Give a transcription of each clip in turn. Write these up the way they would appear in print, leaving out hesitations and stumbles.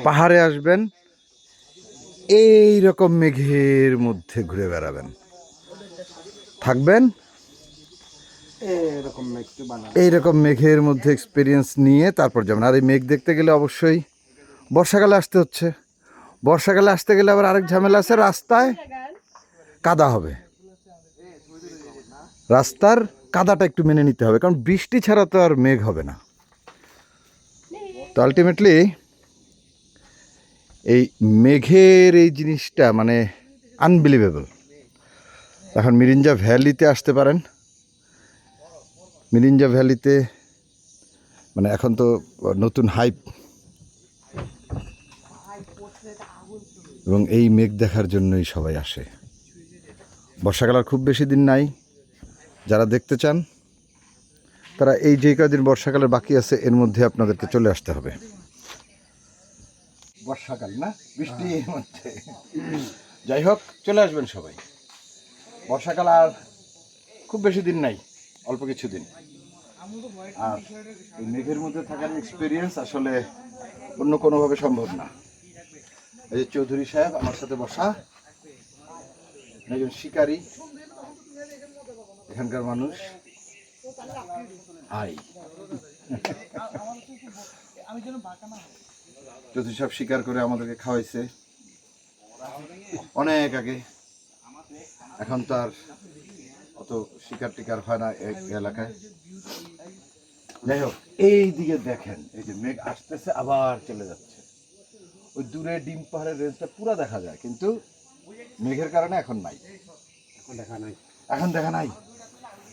পাহাড়ে আসবেন, এই রকম মেঘের মধ্যে ঘুরে বেড়াবেন, থাকবেন, এইরকম মেঘের মধ্যে এক্সপিরিয়েন্স নিয়ে তারপর যাবেন। আর এই মেঘ দেখতে গেলে অবশ্যই বর্ষাকালে আসতে হচ্ছে। বর্ষাকালে আসতে গেলে আবার আরেক ঝামেলা আছে, রাস্তায় কাদা হবে। রাস্তার কাদাটা একটু মেনে নিতে হবে, কারণ বৃষ্টি ছাড়া তো আর মেঘ হবে না। তো আলটিমেটলি এই মেঘের এই জিনিসটা মানে আনবিলিভেবল। এখন মিরিঞ্জা ভ্যালিতে আসতে পারেন। মিরিঞ্জা ভ্যালিতে মানে এখন তো নতুন হাইপ, এবং এই মেঘ দেখার জন্যই সবাই আসে। বর্ষাকাল আর খুব বেশি দিন নাই। যারা দেখতে চান তারা এই যে কদিন বর্ষাকালের বাকি আছে এর মধ্যে আপনাদেরকে চলে আসতে হবে। বর্ষাকাল না, বৃষ্টির মধ্যে। যাই হোক, চলে আসবেন সবাই। বর্ষাকাল আর খুব বেশি দিন নাই, অল্প কিছু দিন। আর এই মেঘের মধ্যে থাকার এক্সপিরিয়েন্স আসলে অন্য কোনোভাবে সম্ভব না। এই যে চৌধুরী সাহেব আমার সাথে বসা, একজন শিকারী, এখানকার মানুষ। হাই, চৌধুরী সাহেব শিকার করে আমাদেরকে খাওয়াইছে অনেক আগে। এখন তো আর অত শিকার টিকার হয় না এই এলাকায়। যাই হোক, এই দিকে দেখেন, এই যে মেঘ আসতেছে আবার চলে যাচ্ছে। ওই দূরে ডিম পাহাড়ের রেঞ্জটা পুরো দেখা যায়, কিন্তু মেঘের কারণে এখন নাই, এখন দেখা নাই।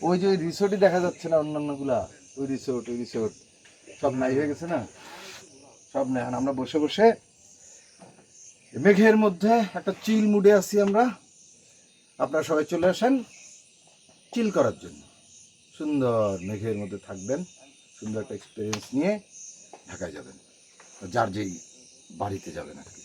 ওই যে রিসোর্টই দেখা যাচ্ছে না, অন্যান্যগুলা ওই রিসোর্ট সব নাই হয়ে গেছে না, সব নাই। এখন আমরা বসে বসে মেঘের মধ্যে একটা চিল মুডে আছি আমরা। আপনারা সবাই চলে আসেন চিল করার জন্য। সুন্দর মেঘের মধ্যে থাকবেন, সুন্দর একটা এক্সপিরিয়েন্স নিয়ে ঢাকায় যাবেন, যার যেই বাড়িতে যাবেন আর কি।